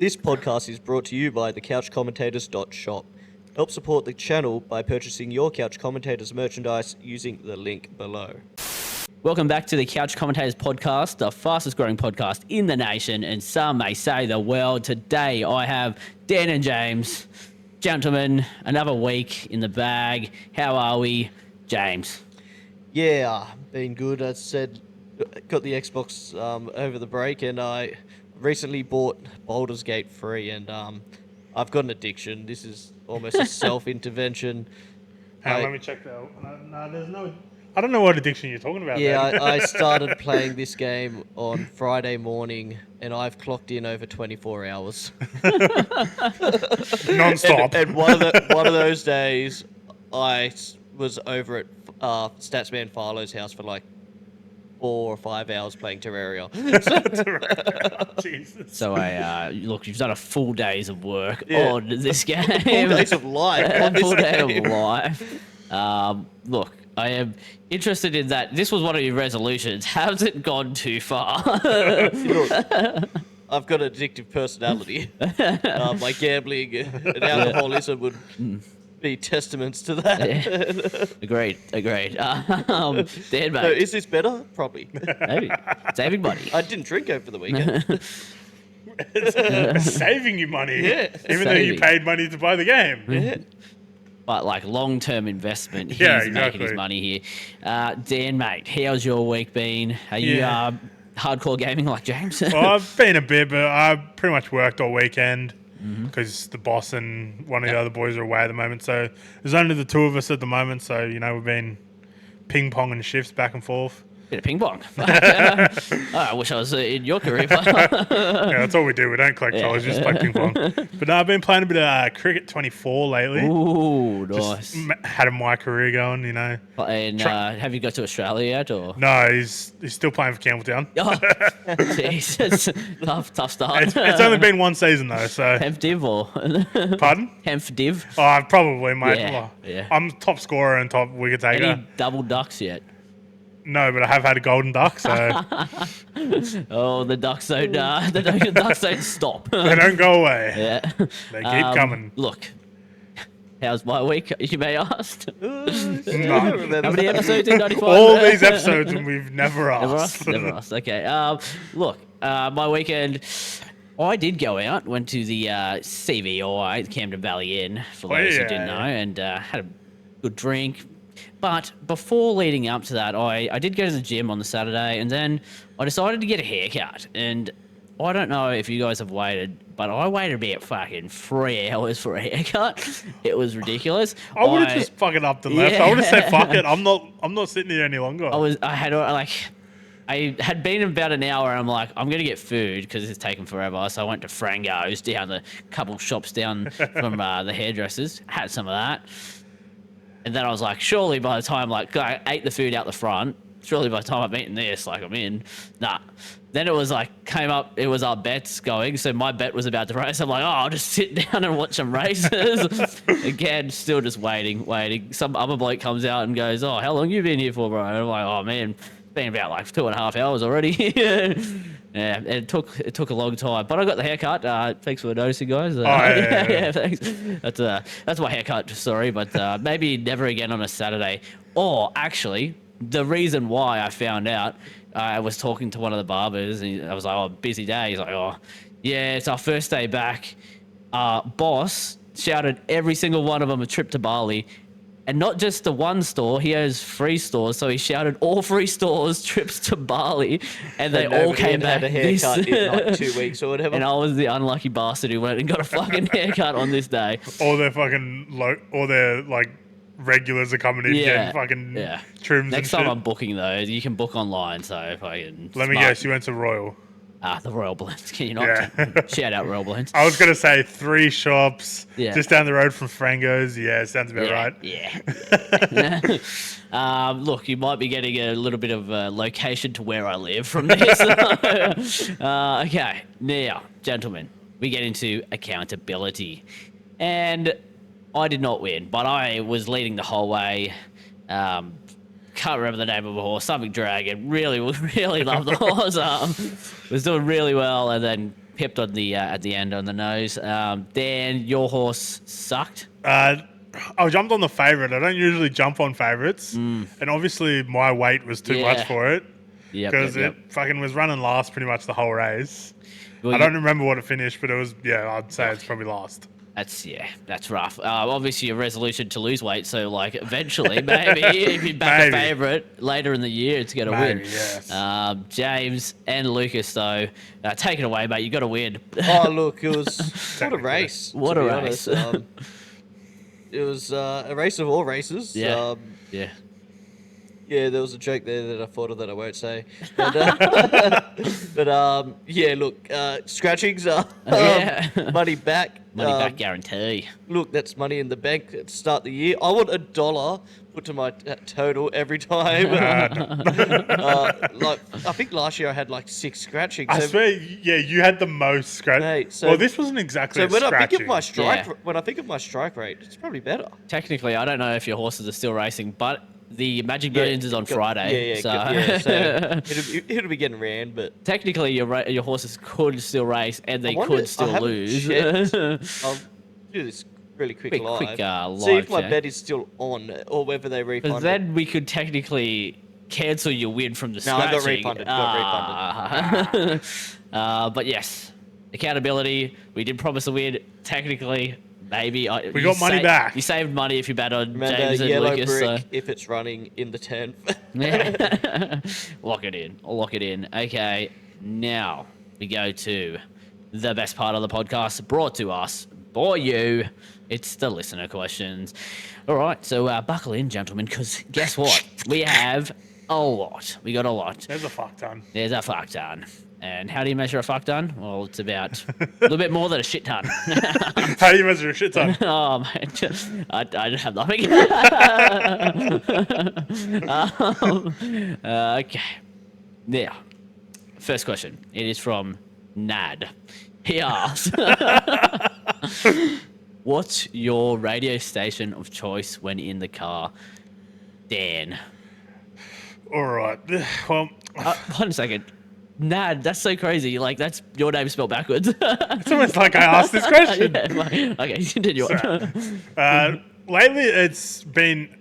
This podcast is brought to you by the couchcommentators.shop. Help support the channel by purchasing your Couch Commentators merchandise using the link below. Welcome back to the Couch Commentators podcast, the fastest growing podcast in the nation, and some may say the world. Today I have Dan and James. Gentlemen, another week in the bag. How are we, James? Yeah, been good. As said, got the Xbox over the break, and I recently bought Baldur's Gate 3, and I've got an addiction. This is almost a self-intervention. Let me check that. No, there's no... I don't know what addiction you're talking about. Yeah, I started playing this game on Friday morning, and I've clocked in over 24 hours. Non-stop. And one of those days, I was over at Statsman Philo's house for like 4 or 5 hours playing Terraria. Jesus. So, look, you've done a full days of work on this game. Full days of life on this Full day game. of life. Look, I am interested in that. This was one of your resolutions. Has it gone too far? Look, I've got an addictive personality. My gambling and alcoholism would be testaments to that. Yeah. Agreed. Dan, So mate. is this better? Probably. Maybe. Saving money. I didn't drink over the weekend. Saving you money. Yeah. Even though you Saving. paid money to buy the game. Yeah. But like long-term investment, he's Yeah, making his exactly. money here. Dan, mate, how's your week been? Are you hardcore gaming like James? Well, I've been a bit, but I pretty much worked all weekend because the boss and one of the other boys are away at the moment. So there's only the two of us at the moment. So, we've been ping-ponging shifts back and forth. Bit of ping pong. I wish I was in your career. Yeah, that's all we do. We don't collect dollars, just play ping pong. But no, I've been playing a bit of Cricket 24 lately. Ooh, Just nice. had my career going, And have you got to Australia yet? Or? No, he's still playing for Campbelltown. Oh, Jesus. Tough start. It's only been one season though, so Hemp div or pardon? Hemp div? Oh, probably, mate. Yeah, Oh, yeah. I'm top scorer and top wicket taker. Any double ducks yet? No, but I have had a golden duck, so Oh, the ducks don't. The ducks don't stop. they don't go away. Yeah. They keep coming. Look, how's my week, you may ask? No. How many episodes in 95? All these episodes and we've never asked. Never asked. Okay. Look, my weekend, I did go out, went to the CVI, Camden Valley Inn, for those who didn't know, and had a good drink. But before leading up to that, I did go to the gym on the Saturday, and then I decided to get a haircut. And I don't know if you guys have waited, but I waited about fucking 3 hours for a haircut. It was ridiculous. I would have just fucking upped and left. I would have said, "Fuck it, I'm not sitting here any longer." I had been about an hour, and I'm like, I'm gonna get food because it's taken forever. So I went to Frango's down the couple shops down from the hairdressers. Had some of that. And then I was like, surely by the time I ate the food out the front, surely by the time I've eaten this, I'm in. Nah. Then it was it was our bets going. So my bet was about to race. I'm like, I'll just sit down and watch some races. Again, still just waiting. Some other bloke comes out and goes, oh, how long you been here for, bro? And I'm like, oh man, it's been about 2.5 hours already. Yeah, it took a long time, but I got the haircut. Thanks for noticing, guys. Yeah. Thanks. That's my haircut story, but maybe never again on a Saturday. Or actually, the reason why I found out, I was talking to one of the barbers, and I was like, "Oh, busy day." He's like, "Oh, yeah, it's our first day back." Boss shouted every single one of them a trip to Bali. And not just the one store, he has 3 stores, so he shouted all 3 stores trips to Bali, and they all came back. Had a haircut in 2 weeks or whatever. And I was the unlucky bastard who went and got a fucking haircut on this day. All their regulars are coming in getting fucking trims Next and time shit. I'm booking though, you can book online, so fucking Let me guess, you went to Royal. the Royal Blends. Can you not? Yeah. Shout out Royal Blends. I was going to say 3 shops Yeah. just down the road from Frango's. Yeah, sounds about right. Yeah. Look, you might be getting a little bit of location to where I live from this. Okay, now, gentlemen, we get into accountability. And I did not win, but I was leading the whole way. Can't remember the name of the horse, something dragon. Really loved the horse. Was doing really well, and then pipped on the at the end on the nose. Dan, your horse sucked. I jumped on the favourite. I don't usually jump on favourites, and obviously my weight was too much for it because it fucking was running last pretty much the whole race. Well, I don't remember what it finished, but it was I'd say it's probably last. That's rough. Obviously, a resolution to lose weight, so like eventually, maybe if you back a favourite later in the year, it's going to win. Yes. James and Lucas, though, take it away, mate. You got to win. Oh, look, it was what a race. What to a be race. honest. It was a race of all races. Yeah. Yeah, there was a joke there that I thought of that I won't say. But, look, scratchings are money back. Money back guarantee. Look, that's money in the bank at the start of the year. I want $1 put to my total every time. Like I think last year I had like 6 scratchings. I swear, you had the most scratch. Mate, well, this wasn't exactly so a when scratching. I think of my strike, when I think of my strike rate, it's probably better. Technically, I don't know if your horses are still racing, but the Magic Millions is on Friday. So it'll be getting ran, but technically your horses could still race and they could still lose. I'll do this really quick live. Live see if my check. bet is still on or whether they refund Because then we could technically cancel your win from the scratching. I got refunded. But yes, accountability. We did promise a win. Technically, maybe we got money back. You saved money if you bet on Remember, James and yellow Lucas. brick if it's running in the 10th. Yeah. Lock it in. I'll lock it in. Okay, now we go to the best part of the podcast, brought to us by you. It's the listener questions. All right, so buckle in, gentlemen, because guess what? We have a lot. We got a lot. There's a fuck ton. There's a fuck ton. And how do you measure a fuck ton? Well, it's about a little bit more than a shit ton. How do you measure a shit ton? Oh, mate. I don't have nothing. Okay. Now, first question. It is from Nad. He asks, what's your radio station of choice when in the car? Dan. All right. Well, One second. Nad, that's so crazy. Like, that's your name spelled backwards. it's almost like I asked this question. Okay, continue on. Lately, it's been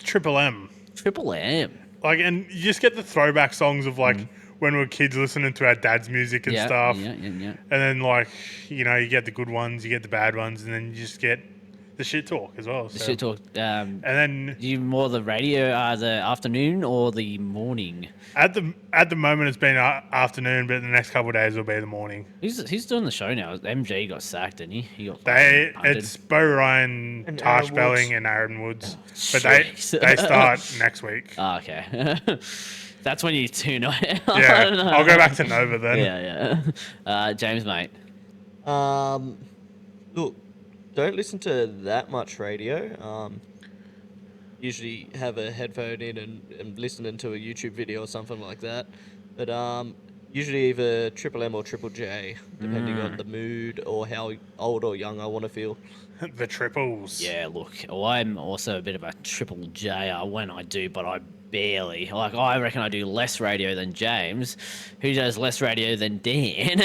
Triple M. Triple M. Like, and you just get the throwback songs of like when we were kids listening to our dad's music and stuff. Yeah. And then like, you get the good ones, you get the bad ones, and then you just get the shit talk as well. The shit talk. And then you more the radio, the afternoon or the morning? At the moment, it's been afternoon, but the next couple of days will be the morning. He's doing the show now. MG got sacked, didn't he? He got It's Bo Ryan, And Tash Aaron Belling, Woods. and Aaron Woods. But jeez. they start next week. Oh, okay. That's when you tune out. Yeah, I'll go back to Nova then. Yeah. James, mate. Look, don't listen to that much radio. Usually have a headphone in and listening to a YouTube video or something like that. But usually either Triple M or Triple J, depending on the mood or how old or young I want to feel. The triples. Yeah, look, I'm also a bit of a Triple J when I do, but I barely. Like, I reckon I do less radio than James, who does less radio than Dan.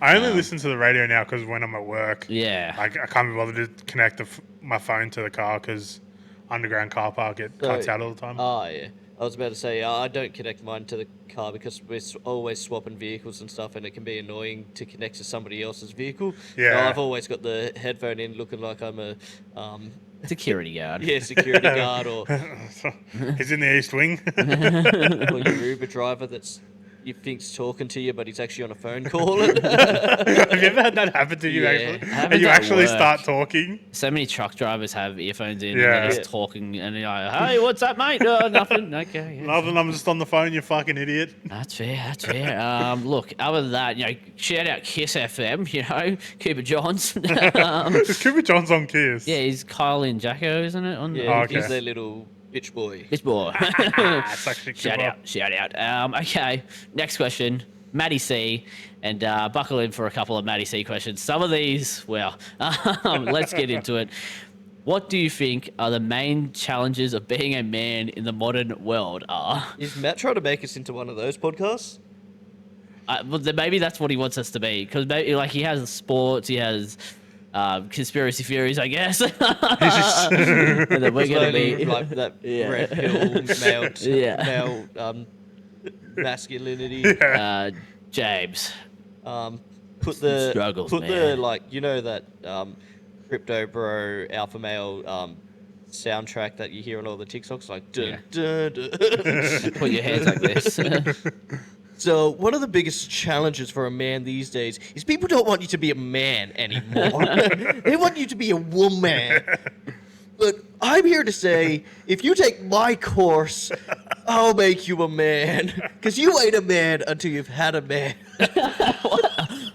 I only listen to the radio now because when I'm at work, Yeah. I can't be bothered to connect my phone to the car because underground car park, it cuts out all the time. Oh, yeah. I was about to say, I don't connect mine to the car because we're always swapping vehicles and stuff, and it can be annoying to connect to somebody else's vehicle. Yeah. So I've always got the headphone in looking like I'm a Security guard. security guard or He's in the East Wing. or your Uber driver that's you think's talking to you, but he's actually on a phone call. Have you ever had that happen to you, Yeah. actually? Haven't And you at actually work. start talking? So many truck drivers have earphones in Yeah. and they're just talking and they're like, hey, what's up, mate? Nothing. Okay. Yeah. Other than I'm just on the phone, you fucking idiot. That's fair. Look, other than that, shout out Kiss FM, Cooper Johns. Is Cooper John's on Kiss? Yeah, he's Kyle and Jacko, isn't it? On Yeah, okay. he's their little bitch boy. This boy. It's actually Shout Cooper. out. Okay, next question. Maddie C. And buckle in for a couple of Maddie C questions. Some of these, well, let's get into it. What do you think are the main challenges of being a man in the modern world are? Is Matt trying to make us into one of those podcasts? Well, then maybe that's what he wants us to be, because like he has sports, he has conspiracy theories, I guess. And then we're gonna Slowly, be like that Yeah. red pill male, Yeah. male masculinity. James. Put the Struggles, put the man. like that crypto bro alpha male soundtrack that you hear on all the TikToks, like dun, dun, dun. Put your hands like this. So one of the biggest challenges for a man these days is people don't want you to be a man anymore. They want you to be a woman. But I'm here to say, if you take my course, I'll make you a man. Because you ain't a man until you've had a man.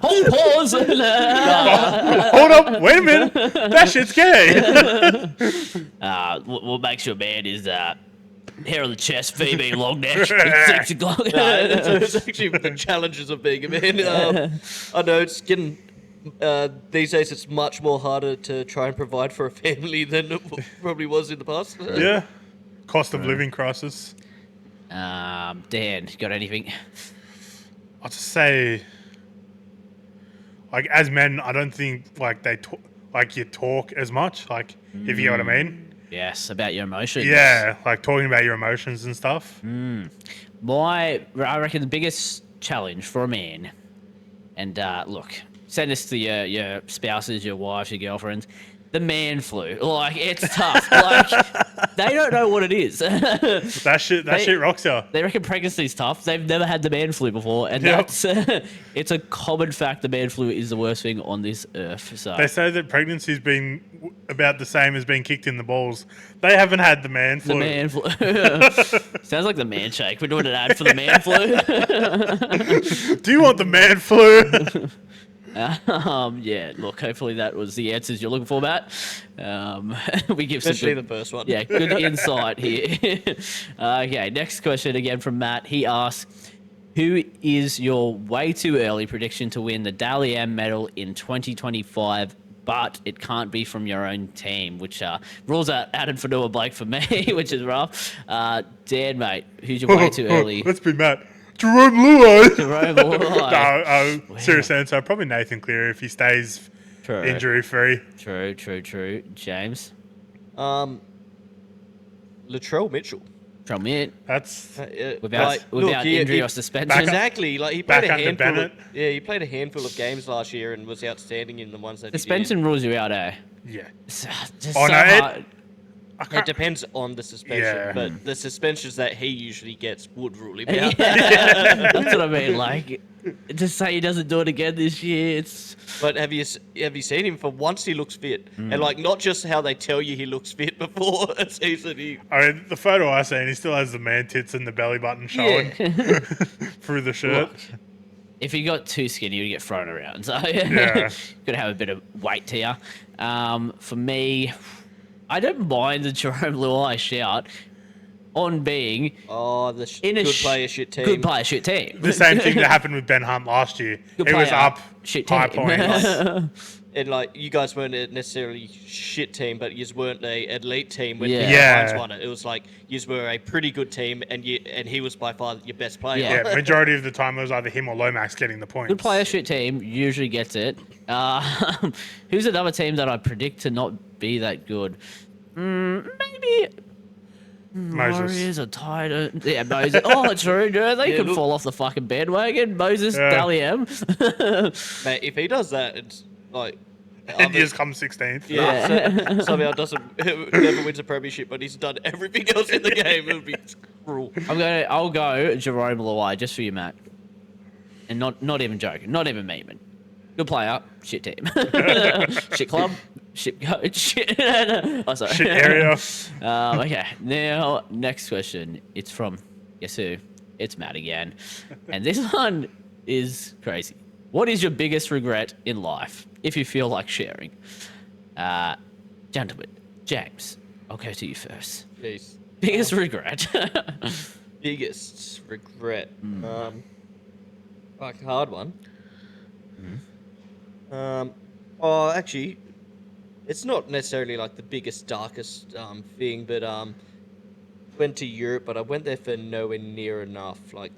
Hold pause. Hold up, wait a minute. That shit's gay. What makes you a man is hair on the chest, feet long neck, 6 o'clock. It's actually the challenges of being a man. I know it's getting... these days, it's much more harder to try and provide for a family than it probably was in the past. Yeah. Cost of living crisis. Dan, you got anything? I'll just say, like, as men, I don't think like you talk as much. Like, if you know what I mean. Yes, about your emotions. Yeah, like talking about your emotions and stuff. I reckon the biggest challenge for a man, and look, send this to your spouses, your wives, your girlfriends. The man flu, like it's tough. Like they don't know what it is. That shit rocks you. They reckon pregnancy's tough. They've never had the man flu before, and Yep. that's it's a common fact. The man flu is the worst thing on this earth. So They say that pregnancy's been about the same as being kicked in the balls. They haven't had the man the flu. man flu sounds like the man shake. We're doing an ad for the man flu. Do you want the man flu? Yeah, look, hopefully that was the answers you're looking for, Matt. We give Especially some the good, first one. yeah, good insight here. Okay, next question again from Matt. He asks, who is your way too early prediction to win the Dally M medal in 2025, but it can't be from your own team, which rules out Adam Fanua Blake for me, which is rough. Dan, mate, who's your way too early? Let's be Matt. Jerome Luai. Jerome Luai. No, serious answer. Probably Nathan Cleary if he stays True. injury free. True. James? Latrell Mitchell. From it. That's Without injury or suspension. Exactly. Like he played back a under handful. Bennett. He played a handful of games last year and was outstanding in the ones that Suspension rules you out, eh? yeah. Just Oh, so no, hard. It depends on the suspension, Yeah. but the suspensions that he usually gets would rule him out. That's what I mean. Like, to say he doesn't do it again this year, it's But have you seen him? For once, he looks fit, and like not just how they tell you he looks fit before a season. I mean, the photo I seen, he still has the man tits and the belly button showing through the shirt. Look, if he got too skinny, he'd get thrown around. So Yeah. could have a bit of weight to you. For me, I don't mind the Jerome Luai shout on being Oh, the in a good player shit team. Good player shit team. The same thing that happened with Ben Hunt last year. Good He was player, up shit high team. points. And like you guys weren't a necessarily shit team, but you weren't a elite team when Yeah. the Yeah. Lions won it. It was like you were a pretty good team, and he was by far your best player. Yeah. Yeah, majority of the time it was either him or Lomax getting the points. Good player shit team usually gets it. Who's another team that I predict to not be that good? Maybe Moses. Warriors or Titans. Yeah, Moses. Oh, true. Yeah, they could look- fall off the fucking bandwagon. Moses, Yeah. Dally M. Mate, if he does that, it's like And he just come 16th. yeah, somehow never wins a premiership, but he's done everything else in the game. It would be cruel. I'll go Jerome Luai just for you, Matt. And not even joking. Not even memeing. Good player, shit team. Shit club, shit coach. Shit. Oh, sorry. Shit area. Okay, now next question. It's from guess who? It's Matt again, and this one is crazy. What is your biggest regret in life, if you feel like sharing? Gentlemen, James, I'll go to you first. Jeez. Biggest regret. Biggest regret. Like hard one. Oh, actually, it's not necessarily like the biggest, darkest thing, but went to Europe, but I went there for nowhere near enough. Like,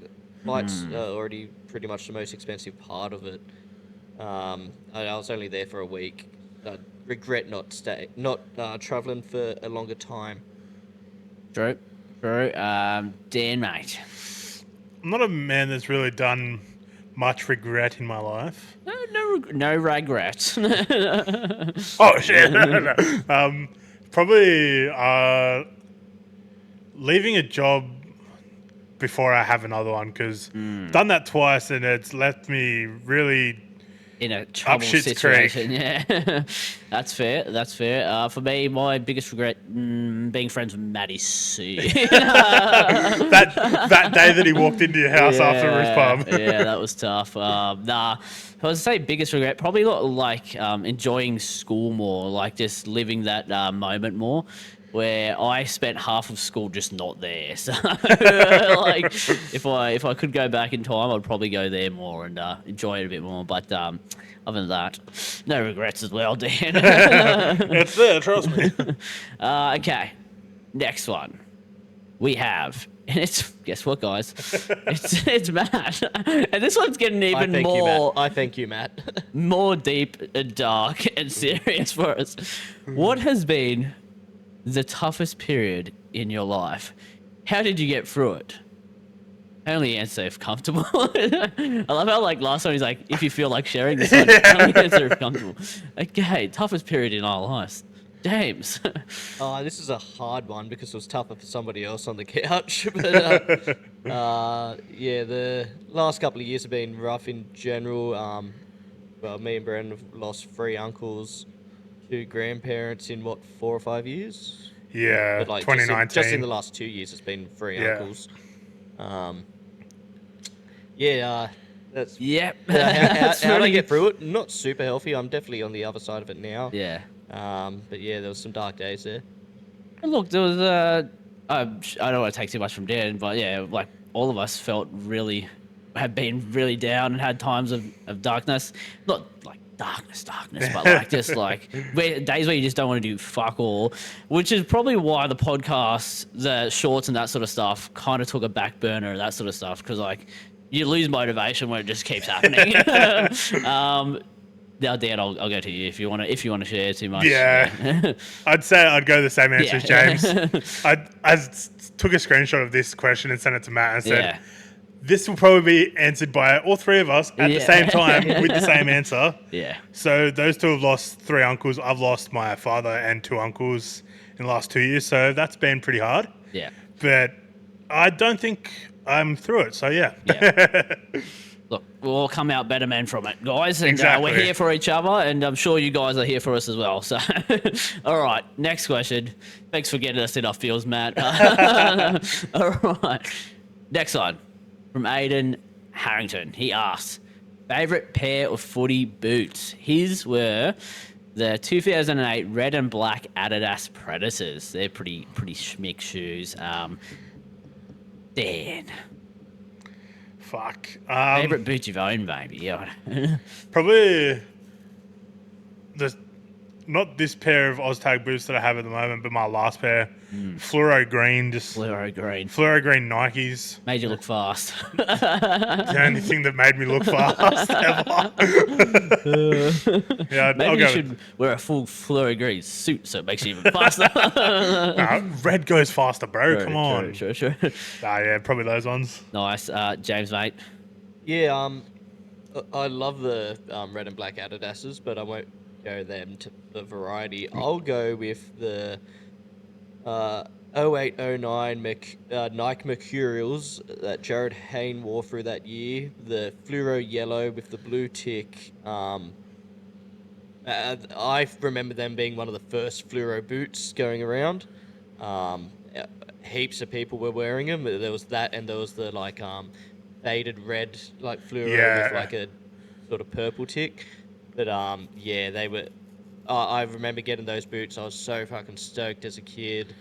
flight's already pretty much the most expensive part of it. I was only there for a week. I regret not traveling for a longer time. True. Dan, mate. I'm not a man that's really done much regret in my life. No regrets. Oh shit! No. Probably leaving a job before I have another one, because done that twice and it's left me really In a trouble shit's situation, yeah. That's fair. For me, my biggest regret, being friends with Matty C. that day that he walked into your house after a roof pub. Yeah, that was tough. Nah, if I was to say biggest regret, probably not like enjoying school more, like just living that moment more. Where I spent half of school just not there. So, like, if I could go back in time, I'd probably go there more and enjoy it a bit more. But other than that, no regrets as well, Dan. It's there, trust me. Okay, next one we have, and it's guess what, guys? It's Matt, and this one's getting even more. I thank you, Matt. More deep and dark and serious for us. What has been the toughest period in your life? How did you get through it? Only answer if comfortable. I love how like last time he's like, if you feel like sharing this one, only answer if comfortable. Okay, toughest period in our lives. James. This is a hard one because it was tougher for somebody else on the couch. But yeah, the last couple of years have been rough in general. Well, me and Brendan have lost 3 uncles, 2 grandparents in 4 or 5 years. Yeah, But like 2019. just in the last 2 years, it's been 3 uncles. That's Yep. how do I really- get through it? Not super healthy. I'm definitely on the other side of it now. Yeah. But yeah, there was some dark days there. And look, there was I don't want to take too much from Dan, but yeah, like all of us had been really down and had times of darkness. Not like darkness, but like just like days where you just don't want to do fuck all, which is probably why the podcast, the shorts and that sort of stuff kind of took a back burner, that sort of stuff, because like you lose motivation when it just keeps happening. Now, Dan, I'll go to you if you want to share too much. Yeah. I'd say I'd go the same answer as James. I took a screenshot of this question and sent it to Matt and said, this will probably be answered by all 3 of us at the same time with the same answer. Yeah. So those 2 have lost 3 uncles. I've lost my father and 2 uncles in the last 2 years. So that's been pretty hard. Yeah. But I don't think I'm through it. So yeah. Look, we'll all come out better men from it, guys. And Exactly. we're here for each other, and I'm sure you guys are here for us as well. So, all right, next question. Thanks for getting us in our fields, Matt. All right, next one from Aidan Harrington. He asks, favourite pair of footy boots? His were the 2008 red and black Adidas Predators. They're pretty schmick shoes. Dan. Fuck. Favorite boots you've owned, baby? Yeah. Probably not this pair of Oztag boots that I have at the moment, but my last pair, fluoro green, just Fluoro green. fluoro green Nikes. Made you look fast. The only thing that made me look fast ever. Yeah, I'll Maybe go. you should wear a full fluoro green suit so it makes you even faster. Nah, red goes faster, bro. Come on. Sure. Yeah, probably those ones. Nice. James, mate. Yeah, I love the red and black Adidas's, but I won't go them to the variety. I'll go with the 0809 Nike Mercurials that Jared Hayne wore through that year. The fluoro yellow with the blue tick. I remember them being one of the first fluoro boots going around. Heaps of people were wearing them. There was that, and there was the like faded red like fluoro with like a sort of purple tick. But yeah, they were. I remember getting those boots. I was so fucking stoked as a kid.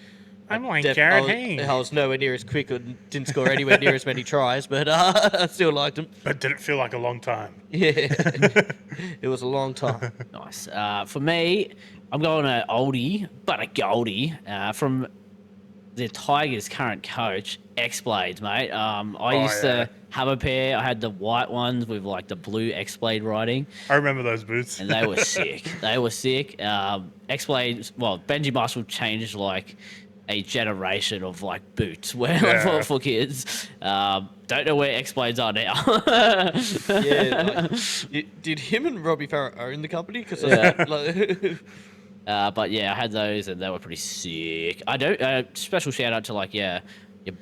I'm like Jared Hayne. I was nowhere near as quick and didn't score anywhere near as many tries, but I still liked them. But did it feel like a long time? Yeah, it was a long time. Nice. For me, I'm going an oldie, but a goldie from the Tigers' current coach, X-Blades, mate. I used to have a pair. I had the white ones with like the blue X-Blade writing, I remember those boots. and they were sick. They were sick. X-Blades. Well, Benji Marshall changed like a generation of like boots where like, for kids. Don't know where X-Blades are now. Yeah, like, did him and Robbie Farah own the company? Because But yeah, I had those and they were pretty sick. I don't. Special shout out to like your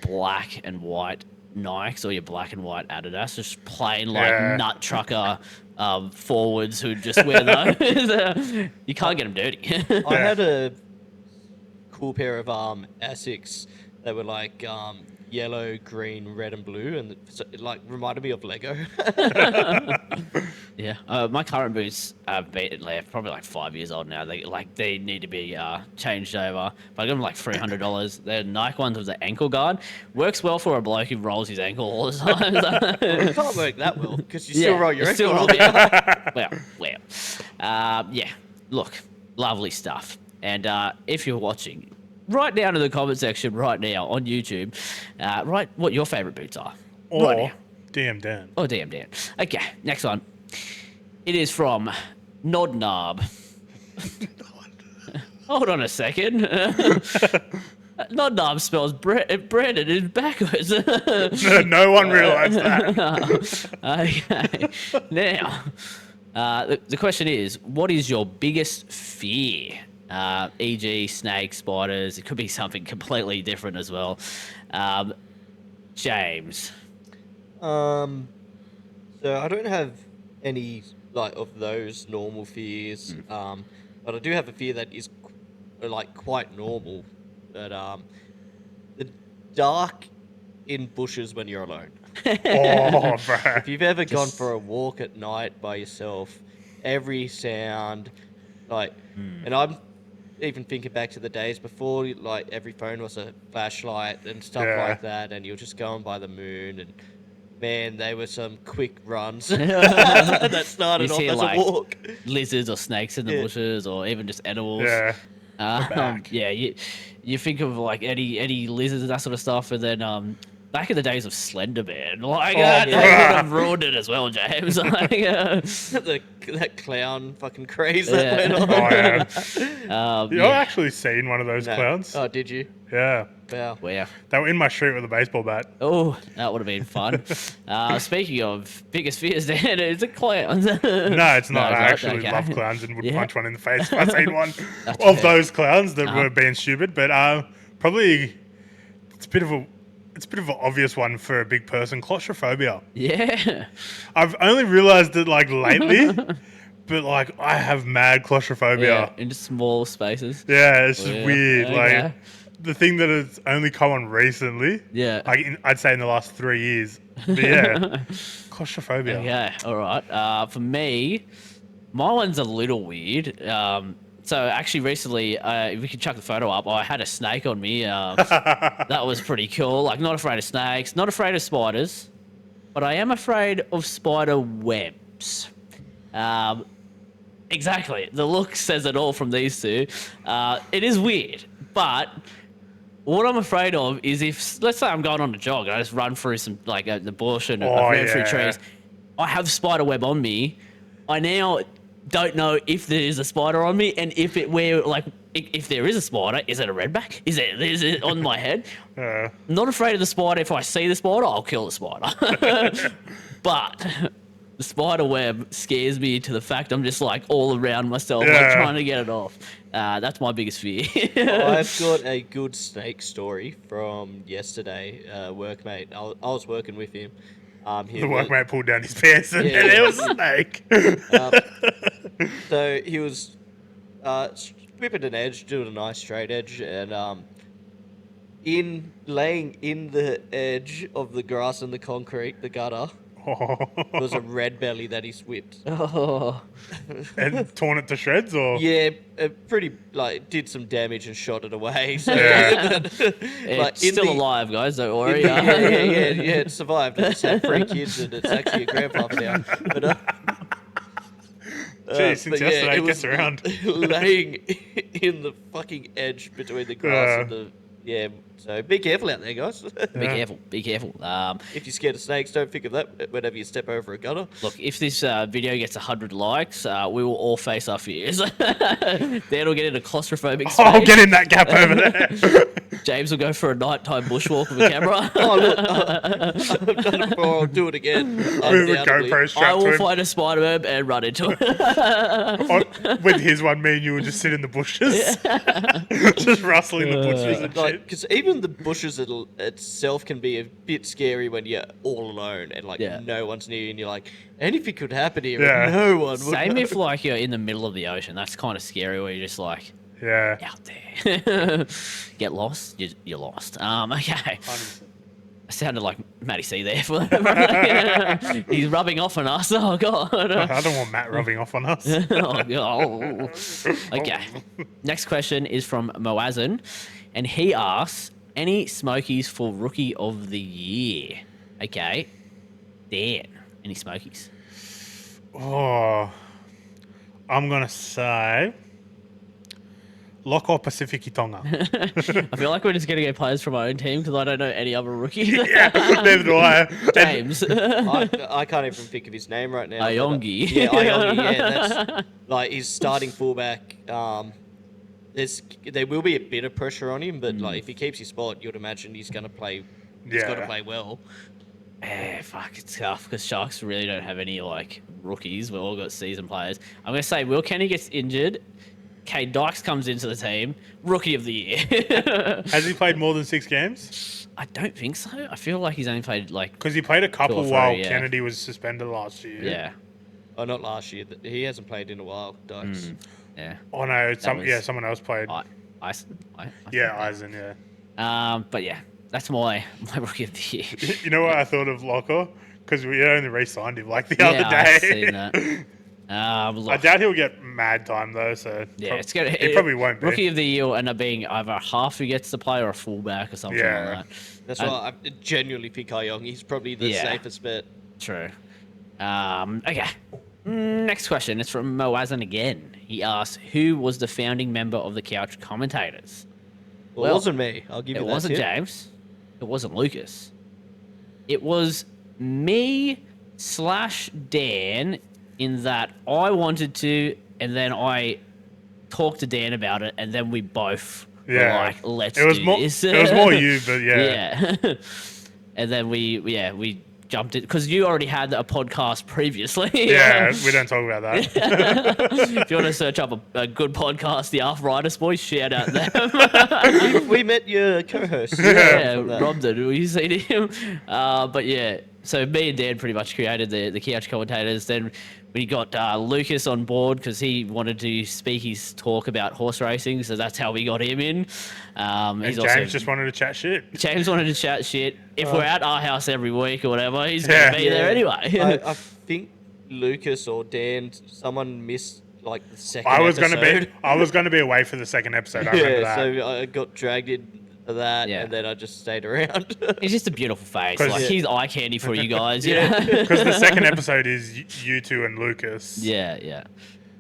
black and white Nikes or your black and white Adidas, just plain like nut trucker forwards who just wear those. You can't get them dirty. I had a cool pair of Asics that were like yellow, green, red, and blue, and it like reminded me of Lego. Yeah, my current boots have been probably like 5 years old now. They need to be changed over. But I got them like $300. They're Nike ones with the ankle guard. Works well for a bloke who rolls his ankle all the time. Well, it can't work that well because you still roll your ankle. Yeah. Look, lovely stuff. And if you're watching, write down in the comment section right now on YouTube, write what your favourite boots are. Or right now. DM Dan. Oh, damn, Dan. Okay, next one. It is from Nod Narb. Hold on a second. Nod Narb spells Brandon is backwards. No one realised that. Okay. Now, the question is, what is your biggest fear? E.g., snakes, spiders. It could be something completely different as well. James. So I don't have any like of those normal fears. But I do have a fear that is like quite normal. But the dark in bushes when you're alone. Oh, bro. If you've ever gone for a walk at night by yourself, every sound, like, and I'm even thinking back to the days before, like, every phone was a flashlight and stuff like that, and you're just going by the moon, and man, they were some quick runs that started off see, as like, a walk. Lizards or snakes in the bushes, or even just animals. Yeah. You think of like any lizards and that sort of stuff, and then back in the days of Slender Man, like they would have ruined it as well, James. Like, that clown fucking craze that went on. Oh, yeah. I've actually seen one of those clowns. Oh, did you? Yeah. Wow. Wow. They were in my street with a baseball bat. Oh, that would have been fun. Speaking of biggest fears, Dan, is it clowns? No, it's not. I actually love clowns and would punch one in the face if I seen one of those clowns that were being stupid. But probably it's a bit of an obvious one for a big person: claustrophobia. Yeah. I've only realised it like lately, but like I have mad claustrophobia. In small spaces. Yeah, it's just weird. Okay. Like the thing that has only come on recently. Yeah. Like I'd say in the last 3 years. But yeah, claustrophobia. Okay, all right. For me, my one's a little weird. So actually, recently, if we could chuck the photo up, I had a snake on me. That was pretty cool. Like, not afraid of snakes, not afraid of spiders, but I am afraid of spider webs. Exactly. The look says it all from these two. It is weird, but what I'm afraid of is if, let's say I'm going on a jog and I just run through some, like, the bush and I ran through trees, I have spider web on me. I now don't know if there is a spider on me, and if there is a spider, is it a redback? Is it on my head? Not afraid of the spider. If I see the spider, I'll kill the spider. But the spider web scares me to the fact I'm just like all around myself, like trying to get it off. That's my biggest fear. I've got a good snake story from yesterday. Workmate, I was working with him. The workmate pulled down his pants and there was a snake. So he was whipping an edge, doing a nice straight edge, and laying in the edge of the grass and the concrete, the gutter, was a red belly that he whipped. And torn it to shreds, or? Yeah, pretty, like, did some damage and shot it away. So, it's still alive, guys, don't worry. It survived. It's had 3 kids and it's actually a grandfather now. But, Geez, since yesterday it gets around. Laying in the fucking edge between the grass and the... Yeah, So be careful out there, guys. Be careful. Be careful. If you're scared of snakes, don't think of that whenever you step over a gutter. Look, if this video gets 100 likes, we will all face our fears. Dan will get in a claustrophobic space. Oh, get in that gap over there. James will go for a nighttime bushwalk with a camera. Oh, look, I've done it before. I'll do it again. With a undoubtedly. GoPro I strapped to will him. find a spider web and run into it. With his one, me and you would just sit in the bushes. Just rustling the bushes and Like, shit. because even the bushes itself can be a bit scary when you're all alone and like Yeah. no one's near you, and you're like, anything could happen here, Yeah. and no one would. Same know. if like you're in the middle of the ocean. That's kind of scary where you're just like Yeah. out there. Get lost, you're lost. Okay. 100%. I sounded like Matty C there. He's rubbing off on us. Oh god. I don't want Matt rubbing off on us. Oh, God. Okay. Next question is from Moazin, and he asks, any smokies for Rookie of the Year? Okay. Dan, any smokies? Oh, I'm going to say Loko Pacifici Tonga. I feel like we're just going to get players from our own team because I don't know any other rookies. Yeah, neither do I. James. I can't even think of his name right now. but, Ayongi. Yeah, Ayongi. Yeah, that's like his starting fullback. There will be a bit of pressure on him, but like if he keeps his spot, you'd imagine he's going to play. He's got to Yeah. play well. Fuck, it's tough because Sharks really don't have any like rookies. We've all got seasoned players. I'm going to say Will Kenny gets injured. Kade Dykes comes into the team. Rookie of the Year. Has he played more than 6 games? I don't think so. I feel like he's only played like Because he played a couple 2 or 3, while yeah. Kennedy was suspended last year. yeah, Oh, not last year. He hasn't played in a while. Dykes. yeah. Oh no, was- someone else played. I Yeah, Eisen, yeah. But yeah, that's my rookie of the year. You know what I thought of Locker? Because we only re-signed him like the Yeah, other I've day. seen that. I Look, doubt he'll get mad time though, so yeah, it's gonna. He probably won't be. Rookie of the year will end up being either a half who gets to play or a fullback or something Yeah. like that. That's And- why I genuinely think Ayong. He's probably the Yeah. safest bet. True. Okay. Next question is from Moazan again. He asks, "Who was the founding member of the Couch Commentators?" Well, Well, it wasn't me. I'll give you It that. wasn't tip. James. It wasn't Lucas. It was me / Dan, in that I wanted to, and then I talked to Dan about it, and then we both were Yeah. like, let's It was do more. this. It was more you, but yeah. Yeah. And then we jumped it because you already had a podcast previously. Yeah, we don't talk about that. If you want to search up a good podcast, the Arthritis Boys, shout out them. We met your co-host. Yeah, from that. Rob did. You seen him? But yeah, so me and Dan pretty much created the Couch Commentators. Then we got Lucas on board because he wanted to speak his talk about horse racing, so that's how we got him in. And He's James also just wanted to chat shit. James wanted to chat shit. If we're at our house every week or whatever, he's Yeah. gonna be there anyway. I think Lucas or Dan, someone missed like the second. I was episode. gonna be away for the second episode. I remember Yeah, that. so I got dragged into that, Yeah. and then I just stayed around. He's just a beautiful face. 'Cause- Like Yeah. he's eye candy for you guys. You Yeah, know? because the second episode is you two and Lucas. Yeah.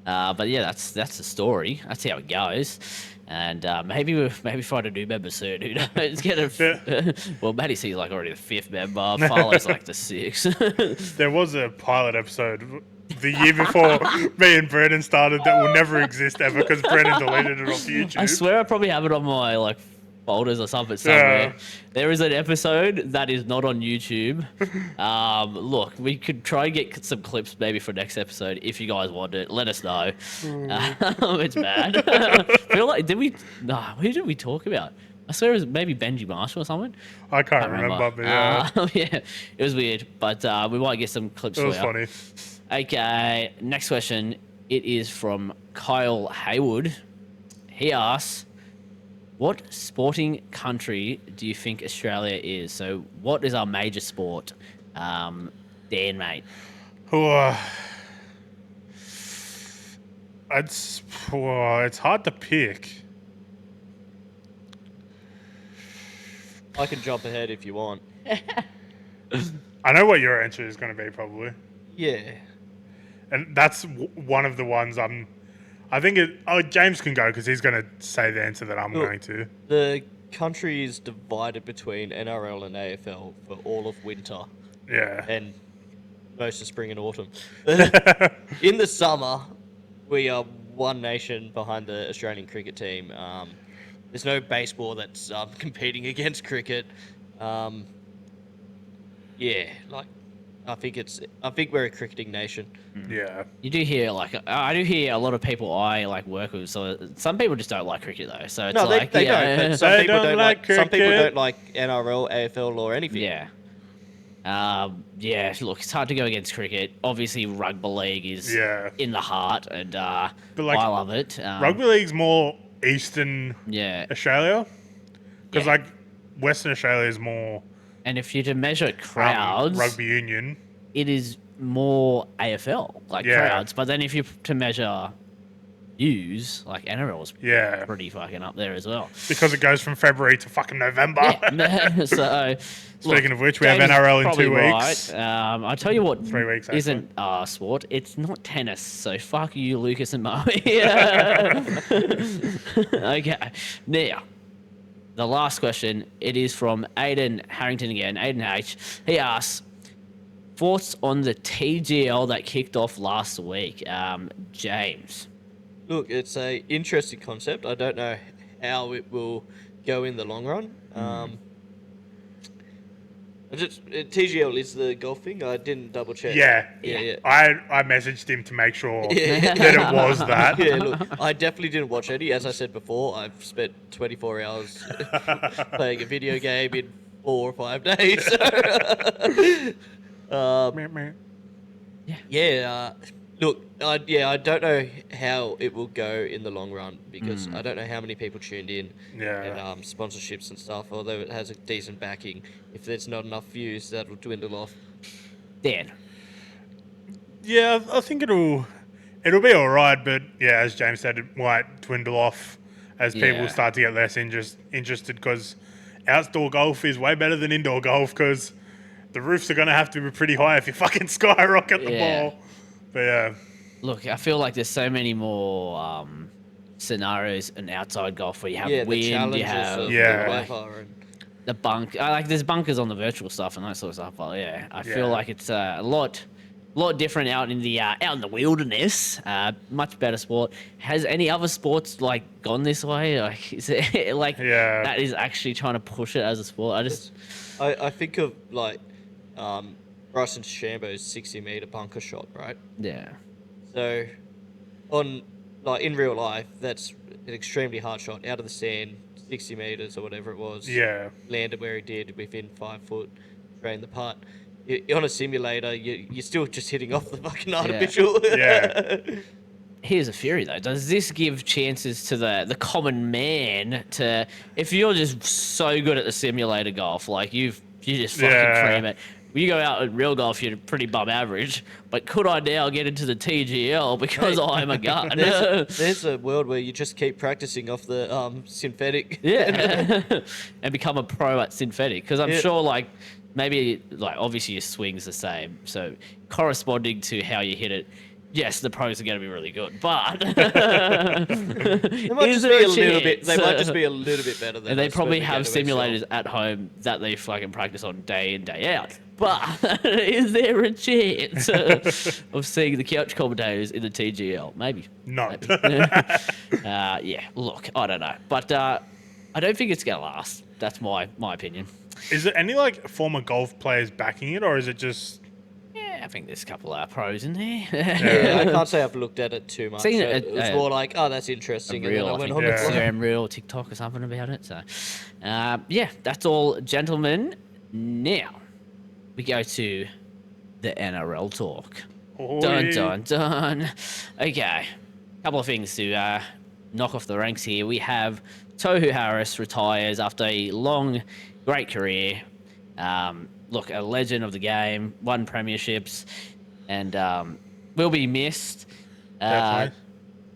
But yeah, that's the story. That's how it goes. And maybe find a new member soon. Who knows? Get a well, Matty C's like already the 5th member. Farlow's like the 6th. There was a pilot episode the year before me and Brendan started that will never exist ever because Brendan deleted it off YouTube. I swear I probably have it on my like folders or something somewhere. Yeah. There is an episode that is not on YouTube. Look, we could try and get some clips maybe for next episode if you guys want it. Let us know. It's bad. I feel like who did we talk about? I swear it was maybe Benji Marshall or something. I can't remember, but yeah, Yeah, it was weird, but we might get some clips it was for you. funny. Okay, next question. It is from Kyle Haywood. He asks, what sporting country do you think Australia is? So, what is our major sport? Dan, mate. It's hard to pick. I can jump ahead if you want. I know what your answer is going to be probably, Yeah. and that's one of the ones I think James can go because he's going to say the answer that I'm Look, going to. The country is divided between NRL and AFL for all of winter Yeah. and most of spring and autumn. In the summer, we are one nation behind the Australian cricket team. There's no baseball that's competing against cricket. Yeah, like I think we're a cricketing nation. Yeah. You do hear I do hear a lot of people I like work with. So some people just don't like cricket though. So it's No, like they yeah, don't. But some They people don't don't like some people cricket. don't like NRL, AFL, or anything. yeah. Yeah, look, it's hard to go against cricket. Obviously, rugby league is Yeah. in the heart, and like, I love it. Rugby league's more Eastern yeah, Australia. Because, Yeah. like, Western Australia is more and if you're to measure crowds, rugby union. it is more AFL like Yeah. crowds. But then if you're to measure views, like NRL is Yeah. pretty fucking up there as well. Because it goes from February to fucking November. Yeah. So, Speaking of which, we have James is NRL in probably 2 weeks. Right. I tell you what, 3 weeks, actually. isn't sport. It's not tennis. So fuck you, Lucas and Moe. Okay. Now, the last question. It is from Aiden Harrington again. Aiden H. He asks, thoughts on the TGL that kicked off last week, James. Look, it's a interesting concept. I don't know how it will go in the long run. TGL is the golf thing. I didn't double check. Yeah. Yeah. I messaged him to make sure Yeah. that it was that. Yeah, look, I definitely didn't watch any. As I said before, I've spent 24 hours playing a video game in 4 or 5 days. Look, I don't know how it will go in the long run because I don't know how many people tuned in Yeah. and sponsorships and stuff. Although it has a decent backing, if there's not enough views, that'll dwindle off. Dan. Yeah, I think it'll be all right, but yeah, as James said, it might dwindle off as people Yeah. start to get less interested because outdoor golf is way better than indoor golf because the roofs are going to have to be pretty high if you fucking skyrocket the Yeah. ball. But yeah, Look, I feel like there's so many more scenarios in outside golf where you have Yeah, the wind, you challenges have of Yeah. the weather and the bunk. There's bunkers on the virtual stuff and that sort of stuff. But yeah, I Yeah. feel like it's a lot different out in the wilderness. Much better sport. Has any other sports like gone this way? Like, is it like Yeah. that is actually trying to push it as a sport? I think of like Bryson DeChambeau's 60-meter bunker shot, right? Yeah. So, in real life, that's an extremely hard shot out of the sand, 60 meters or whatever it was. yeah, Landed where he did within 5 foot, drained the putt. On a simulator, you're still just hitting off the fucking artificial. Yeah. Here's a theory though. Does this give chances to the common man to, if you're just so good at the simulator golf, like you just fucking Yeah. cream it. You go out in real golf, you're pretty bum average. But could I now get into the TGL because I'm a gun? There's a world where you just keep practicing off the synthetic. Yeah, and become a pro at synthetic. Because I'm Yeah. sure, like, maybe, like, obviously your swing's the same. So corresponding to how you hit it, yes, the pros are going to be really good. But They might is just be there a little bit. chance? They might just be a little bit better than. And they us probably when we have get to Excel. simulators at home that they fucking practice on day in, day out. But is there a chance of seeing the couch commentators in the TGL? Maybe. no. Yeah, look, I don't know. But I don't think it's going to last. That's my opinion. Is there any like former golf players backing it, or is it just? Yeah, I think there's a couple of pros in there. Yeah, I can't say I've looked at it too much. Seen it It was at, more like, oh, that's interesting, and then Real, I I went think on Yeah. the floor. Instagram Reel, TikTok or something about it. So, yeah, that's all, gentlemen. Now, we go to the NRL talk. Dun, dun, dun. Okay, couple of things to knock off the ranks here. We have Tohu Harris retires after a long, great career. Look, a legend of the game, won premierships, and will be missed. Definitely.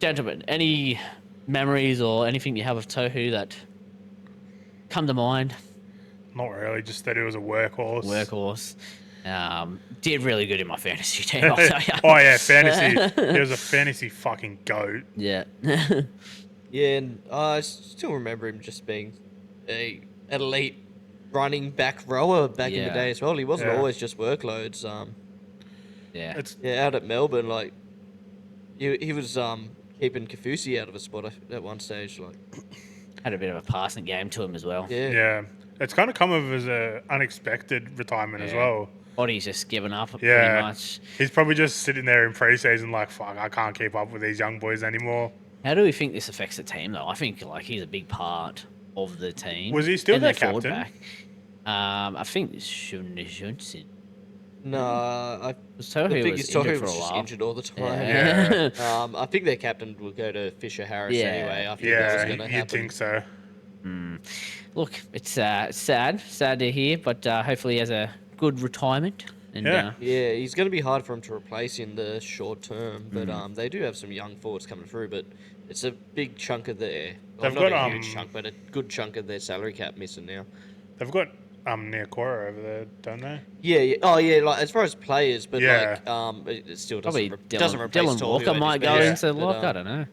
Gentlemen, any memories or anything you have of Tohu that come to mind? Not really, just that it was a workhorse. Workhorse. Did really good in my fantasy team, I'll tell you. Oh yeah, fantasy. He was a fantasy fucking goat. Yeah. Yeah, and I still remember him just being an elite running back rower back in the Yeah. day as well. He wasn't Yeah. always just workloads. Yeah. It's Yeah, out at Melbourne, like he was keeping Kafusi out of a spot at one stage. Like, Had a bit of a passing game to him as well. yeah, yeah. It's kind of come of as a unexpected retirement as Yeah. well. Body's just given up pretty Yeah. much. He's probably just sitting there in pre-season like, fuck, I can't keep up with these young boys anymore. How do we think this affects the team, though? I think like he's a big part of the team. Was he still And their forward captain? back. I think Johnson. no, I Was so the he thing was is Tohu injured for was a just while. injured all the time. Yeah. I think their captain will go to Fisher Harris Yeah. anyway. I think that was Yeah, going to you'd happen. think so. Look, it's sad to hear, but hopefully he has a good retirement. And, Yeah. Yeah, he's going to be hard for him to replace in the short term, but Mm. they do have some young forwards coming through. But it's a big chunk of their, well, They've not got, a huge chunk, but a good chunk of their salary cap missing now. They've got Niokora over there, don't they? Yeah. Oh, yeah. Like as far as players, but Yeah. it still probably doesn't replace Dylan Tohu Walker at might this go pace, into but, lock. I don't know.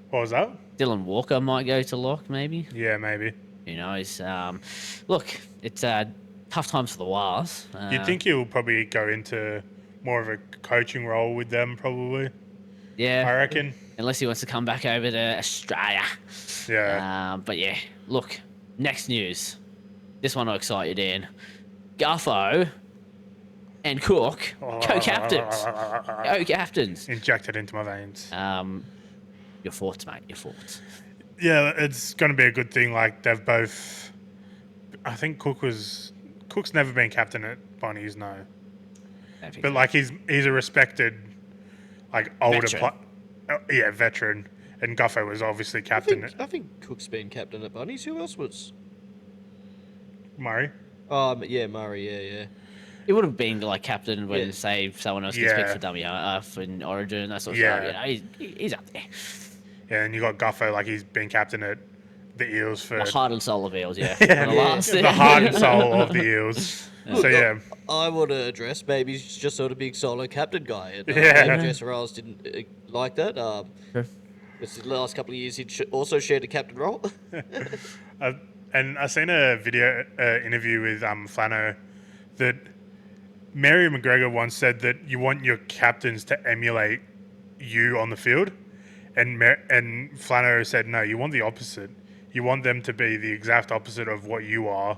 What was that? Dylan Walker might go to lock, maybe. Yeah, maybe. Who knows? Look, it's tough times for the Wars. You'd think he'll probably go into more of a coaching role with them, probably. Yeah. I reckon. Unless he wants to come back over to Australia. Yeah. But yeah, look, next news. This one will excite you, Dan. Guffo and Cook, co-captains. Co-captains. Injected into my veins. Your thoughts, mate, your thoughts. Yeah, it's going to be a good thing. Like, they've both... I think Cook's never been captain at Bonnies, no. But, like, he's a respected, like, older... Veteran. Veteran. And Guffo was obviously captain. I think Cook's been captain at Bunnies. Who else was? Murray. Yeah, Murray. Yeah. He would have been like captain when, Yeah. say, someone else gets picked Yeah. for WF and Origin, that sort of Yeah. stuff. You know, he's up there. Yeah, and you got Guffo, like, he's been captain at the Eels for... The heart and soul of Eels, yeah. Yeah, For the last- the heart and soul of the Eels. So, yeah. I want to address maybe he's just sort of big solo captain guy. And, Yeah. maybe Jess Riles didn't like that. Because the last couple of years he'd also shared a captain role. And I seen a video interview with Flano that Mary McGregor once said that you want your captains to emulate you on the field, and Flano said no, you want the opposite. You want them to be the exact opposite of what you are,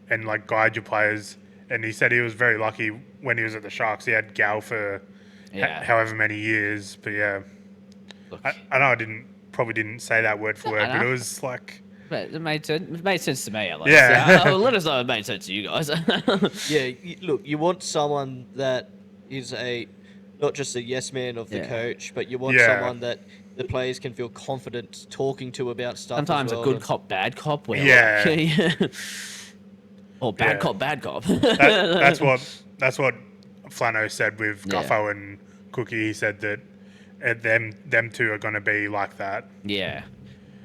and like guide your players. And he said he was very lucky when he was at the Sharks. He had Gal for Yeah. however many years, but yeah, Look, I know I probably didn't say that word for word, but know. it was like. but it made sense to me, at least. Yeah. Let us know if it made sense to you guys. Yeah, look, you want someone that is not just a yes man of the Yeah. coach, but you want Yeah. someone that the players can feel confident talking to about stuff. Sometimes as well. a good cop, bad cop. Where Yeah. like, or bad Yeah. cop, bad cop. That's what Flano said with Yeah. Guffo and Cookie. He said that them two are going to be like that. Yeah.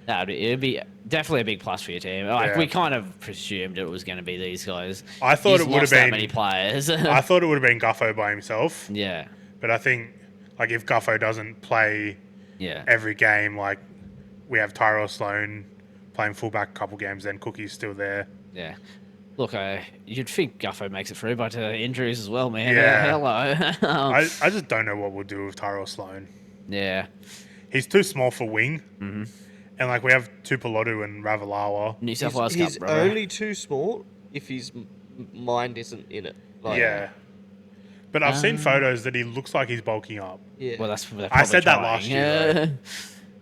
It'd be definitely a big plus for your team. Like, Yeah. we kind of presumed it was going to be these guys. I thought He's it would have lost that been. many players. I thought it would have been Guffo by himself, yeah. but I think like if Guffo doesn't play Yeah. every game, like we have Tyrell Sloan playing fullback a couple games, then Cookie's still there. Yeah. Look, you'd think Guffo makes it through, but injuries as well, man. Yeah. Hello. I just don't know what we'll do with Tyrell Sloan. yeah. He's too small for wing, and like we have Tupolotu and Ravalawa. New South Wales He's Cup, bro. only too small if his mind isn't in it. Like, Yeah, but I've seen photos that he looks like he's bulking up. Yeah. Well, they're I said that probably last trying. year,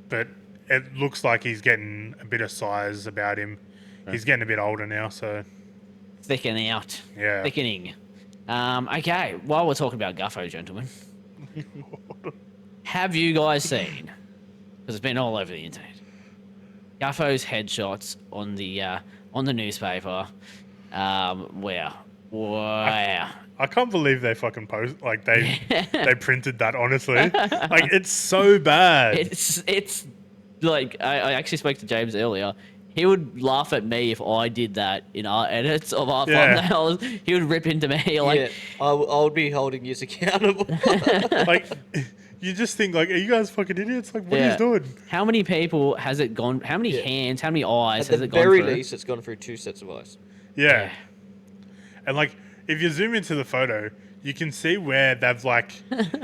but it looks like he's getting a bit of size about him. He's getting a bit older now, so Thickening out. yeah. Thickening. Okay, while we're talking about Guffo, gentlemen, have you guys seen, because it's been all over the internet, Guffo's headshots on the newspaper? Wow. I can't believe they fucking post like they printed that. Honestly, like it's so bad. It's like I actually spoke to James earlier. He would laugh at me if I did that in our edits of our Yeah. thumbnails. He would rip into me like, I would be holding you accountable. Like you just think like, are you guys fucking idiots? Like, what are you doing? How many people has it gone? How many hands? How many eyes At has the it gone very through? least, it's gone through 2 sets of eyes. Yeah. And like, if you zoom into the photo, you can see where they've like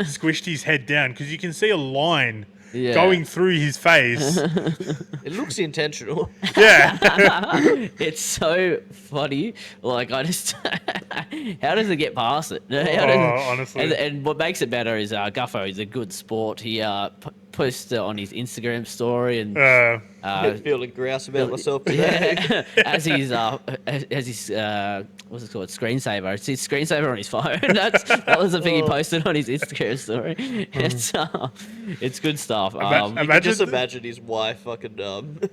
squished his head down because you can see a line going through his face. It looks intentional. Yeah. It's so funny. Like, I just, how does it get past it? Honestly. And what makes it better is Guffo is a good sport. He posted on his Instagram story and I'm feeling grouse about myself today. as his what's it called, screensaver. It's his screensaver on his phone. That was the thing he posted on his Instagram story. It's good stuff. Imagine his wife fucking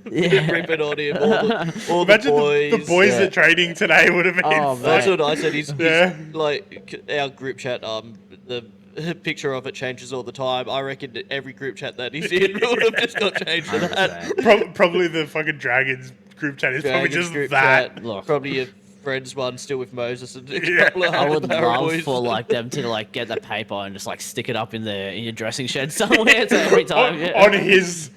ripping on him. All the Imagine boys. the boys at training today would have been. Oh, That's mate. what I said. He's like our group chat. The picture of it changes all the time. I reckon that every group chat that he's in would have just got changed to that. Probably the fucking Dragons group chat is probably Dragons just group that. chat, Look. probably your friends one still with Moses and a Yeah. couple of I would other love boys. for like them to like get the paper and just like stick it up in your dressing shed somewhere. So every time On his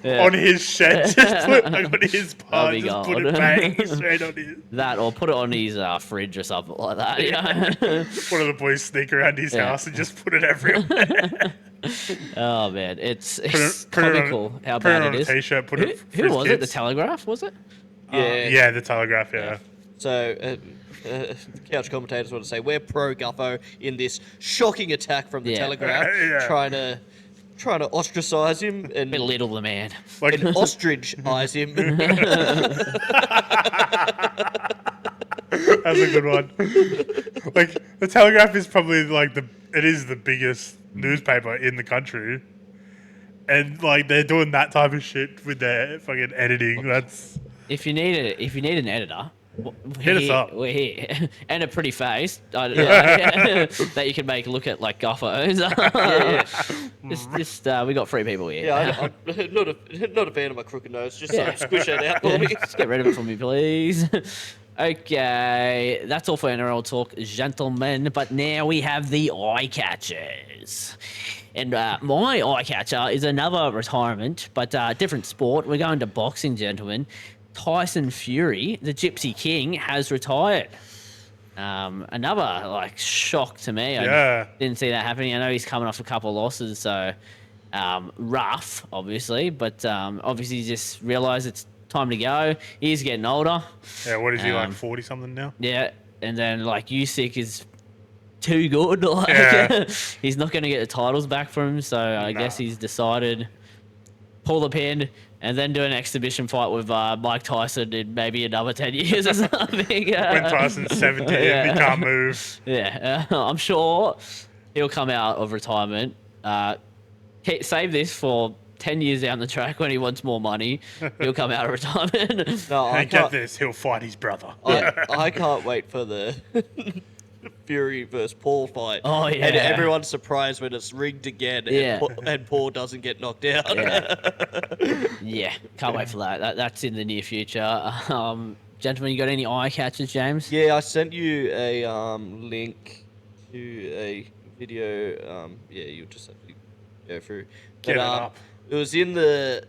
shed, just put like on his That'd part, be just put gold. it bang straight on his. that, or put it on his fridge or something like that. You know? One of the boys sneak around his house and just put it everywhere. Oh man, it's Put it comical how put it bad on it a is. t-shirt. Put it. For Who his was it? The kids. Telegraph, was it? Yeah. The Telegraph. Yeah. So, couch commentators want to say we're pro Guffo in this shocking attack from the Yeah. Telegraph, Yeah. trying to ostracize him and Belittle the man. Like ostrich-eyes him. that's a good one. Like the Telegraph is probably like it is the biggest newspaper in the country, and like they're doing that type of shit with their fucking editing. That's If you need an editor, Hit us up. We're here, and a pretty face that you can make look at like Guffos. Just we got 3 people here. Yeah, I'm not a fan of my crooked nose. Just squish that out for me. Just get rid of it for me, please. Okay, that's all for NRL Talk, gentlemen. But now we have the eye catchers. And my eye catcher is another retirement, but different sport. We're going to boxing, gentlemen. Tyson Fury, the Gypsy King, has retired. Another like shock to me. I didn't see that happening. I know he's coming off a couple of losses, so rough, obviously. But obviously, he just realised it's time to go. He's getting older. yeah. What is he like 40 something now? Yeah, and then like Usyk is too good. Like he's not going to get the titles back from him, so I guess he's decided pull the pin and then do an exhibition fight with Mike Tyson in maybe another 10 years or something. When Tyson's 70 and he can't move. Yeah, I'm sure he'll come out of retirement. Save this for 10 years down the track when he wants more money. He'll come out of retirement. No, I And get can't. this, he'll fight his brother. I can't wait for the Fury versus Paul fight. Oh, yeah. And everyone's surprised when it's rigged again. Yeah. And Paul doesn't get knocked out. Yeah, can't wait for that. That's in the near future. Gentlemen, you got any eye catchers, James? Yeah, I sent you a link to a video. Yeah, you'll just have to go through. Get it up. It was in the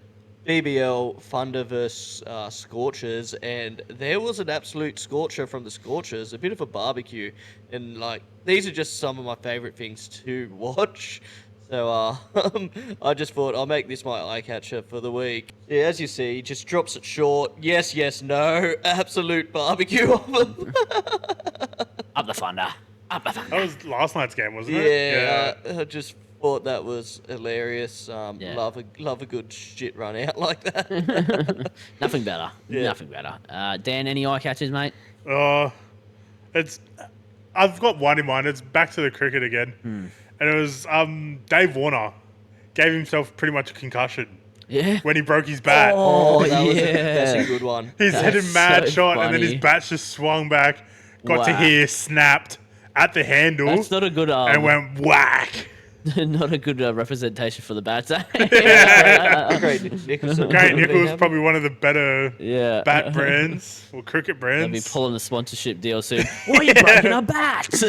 BBL Thunder vs Scorchers, and there was an absolute scorcher from the Scorchers, a bit of a barbecue, and like these are just some of my favourite things to watch. So I just thought I'll make this my eye catcher for the week. Yeah, as you see, he just drops it short. Yes, yes, no. Absolute barbecue of him. Up the Thunder. Up the Thunder. That was last night's game, wasn't it? Yeah, I just thought that was hilarious. Love a good shit run out like that. Nothing better. Yeah. Nothing better. Dan, any eye catchers, mate? I've got one in mind. It's back to the cricket again. And it was Dave Warner gave himself pretty much a concussion Yeah. when he broke his bat. Oh, That's yeah. a good one. He's hit a That's mad so shot and then his funny. bat just swung back, got to Wow. here, snapped at the handle, That's not a good and went whack. Not a good representation for the bats. Eh? Great Nicholson. Great would have been Nichols, happy. probably one of the better Yeah. bat brands or cricket They'll be brands. pulling the sponsorship deal soon. Why are you breaking our bats?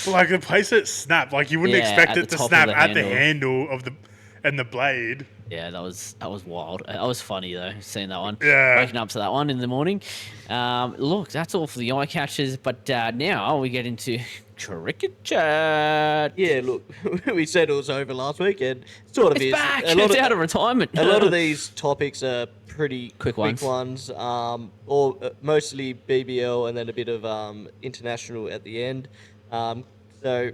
Like the place that snapped, like you wouldn't Yeah, expect at it the to top of snap the at the handle. handle of the and the blade. Yeah, that was wild. That was funny though, seeing that one. Yeah. Waking up to that one in the morning. Look, that's all for the eye catchers. But now we get into cricket chat. Yeah, look, we said it was over last week, and sort of It's is. back. A lot It's of, out of retirement. a lot of these topics are pretty Quick ones. or mostly BBL and then a bit of international at the end. So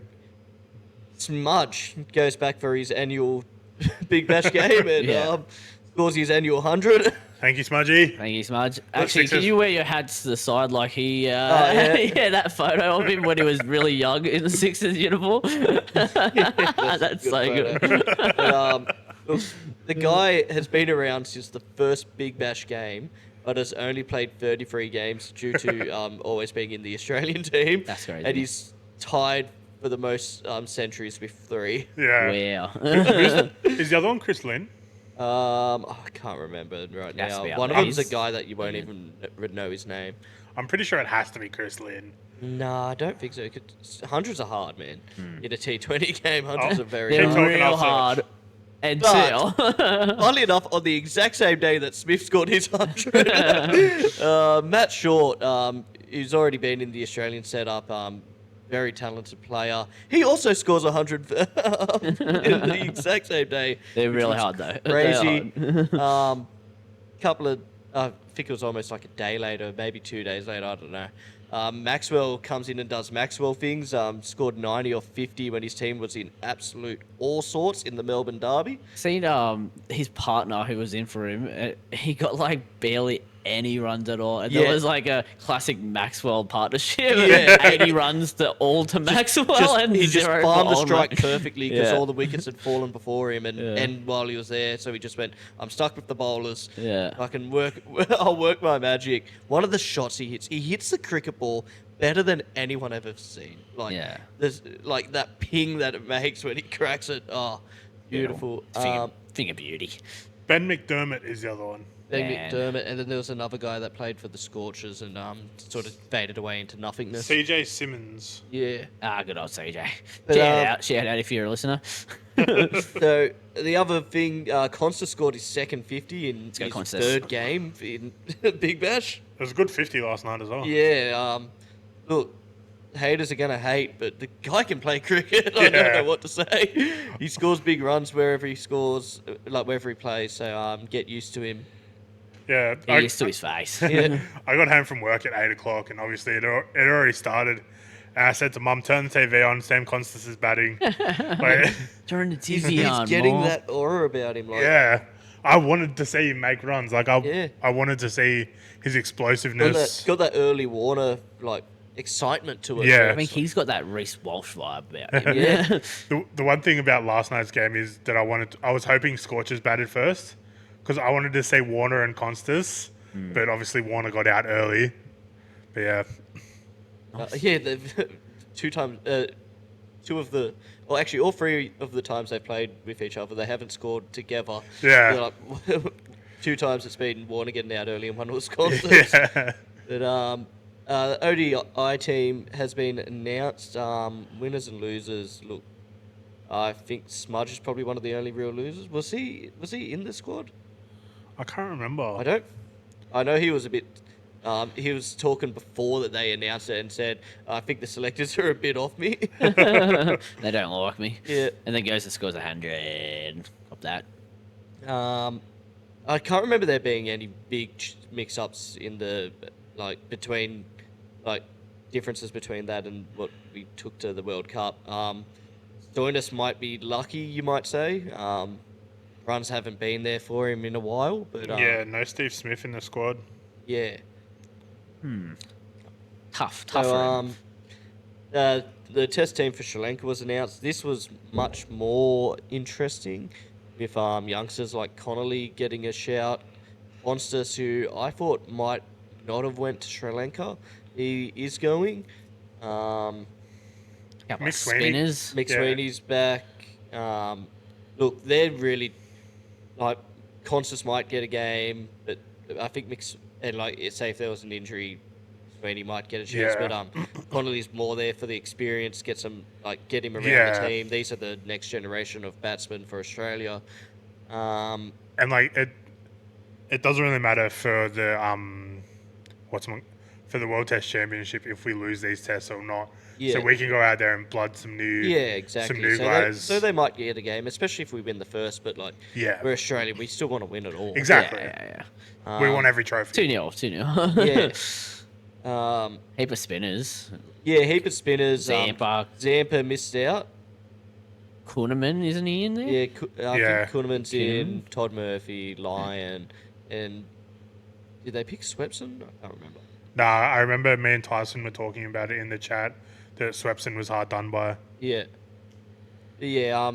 Smudge goes back for his annual Big Bash game and Yeah. scores his annual 100. Thank you, Smudgy. Thank you, Smudge. Actually, can Sixers. you wear your hats to the side like he? yeah. Yeah, that photo of him when he was really young in the Sixers uniform. That's so photo. good. But, look, the guy has been around since the first Big Bash game, but has only played 33 games due to always being in the Australian team. That's crazy. And he's tied for the most centuries with 3. Yeah. Wow. Is the other one Chris Lynn? I can't remember right Has to now. be up One of there. them's a He's- guy that you won't even know his name. I'm pretty sure it has to be Chris Lynn. Nah, I don't think so. 'Cause hundreds are hard, man. In a T20 game, hundreds Oh. are very They're Keep hard. talking, real I'll search. hard. Until Funnily enough, on the exact same day that Smith scored his 100, Matt Short, who's already been in the Australian setup, very talented player. He also scores 100 in the exact same day. they're which really was hard though. They're Crazy. hard. Couple of, I think it was almost like a day later, maybe 2 days later, I don't know. Maxwell comes in and does Maxwell things. Scored 90 or 50 when his team was in absolute all sorts in the Melbourne Derby. Seen his partner who was in for him. He got like barely any runs at all. And Yeah. there was like a classic Maxwell partnership. Yeah. 80 runs to all to Maxwell and he just 0 farmed for the strike Olmo. perfectly because Yeah. all the wickets had fallen before him and, Yeah. and while he was there. So he just went, I'm stuck with the bowlers. Yeah. I can work. I'll work my magic. One of the shots he hits the cricket ball better than anyone I've ever seen. Like, Yeah. there's like that ping that it makes when he cracks it. Oh, beautiful. Finger beauty. Ben McDermott is the other one. Ben Man. McDermott, and then there was another guy that played for the Scorchers and sort of faded away into nothingness. CJ Simmons. Yeah. Good old CJ. But, Shout out if you're a listener. So the other thing, Consta scored his second 50 in go his Constas. third game in Big Bash. It was a good 50 last night as well. Yeah. Look, haters are gonna hate, but the guy can play cricket. I don't Yeah. know what to say. He scores big runs wherever he scores, like wherever he plays. So get used to him. Yeah. He used to his face. Yeah. I got home from work at 8 o'clock, and obviously it already started. And I said to Mum, turn the TV on, Sam Constance is batting. Like, Turn the He's TV on, getting Mom. that aura about him. Like, yeah. I wanted to see him make runs. Like, Yeah. I wanted to see his got explosiveness. got that early Warner like excitement to it. Yeah. I mean, he's got that Reece Walsh vibe about him. Yeah. The one thing about last night's game is that I was hoping Scorchers batted first because I wanted to see Warner and Constance, but obviously Warner got out early. But yeah, Yeah, they've all 3 of the times they've played with each other, they haven't scored together. Yeah. They're like, 2 times it's been Warner getting out early and 1 was Constance. yeah, But the ODI team has been announced. Winners and losers. Look, I think Smudge is probably one of the only real losers. Was he in the squad? I can't remember. I know he was a bit. He was talking before that they announced it and said, "I think the selectors are a bit off me." They don't like me. Yeah. And then goes and scores 100. Cop that. I can't remember there being any big mix-ups in the between differences between that and what we took to the World Cup. Stoinis might be lucky, you might say. Runs haven't been there for him in a while, but Yeah, no Steve Smith in the squad. yeah. Tough for him. The test team for Sri Lanka was announced. This was much more interesting, with youngsters like Connolly getting a shout. Monsters, who I thought might not have went to Sri Lanka, he is going. Couple Mick of Sweeney. spinners. Mick Yeah. Sweeney's back. Look, they're really like Constance might get a game, but I think and like say if there was an injury, Sweeney might get a chance. Yeah. But Connolly's more there for the experience, get him around the Yeah. team. These are the next generation of batsmen for Australia. And like it doesn't really matter for the for the World Test Championship if we lose these tests or not. Yeah. So we can go out there and blood some new Yeah, exactly. some new so guys. they might get a game, especially if we win the first. But like, Yeah. we're Australia, we still want to win it all. Exactly. Yeah. We want every trophy. 2-0. Yeah. Heap of spinners. Yeah, heap of spinners. Zampa. Zampa missed out. Kuhneman, isn't he in there? Yeah, I Yeah. think Kuhneman's in. Kim. Todd Murphy, Lyon, and did they pick Swepson? I can't remember. Nah, I remember me and Tyson were talking about it in the chat that Swepson was hard done by. Yeah. Yeah,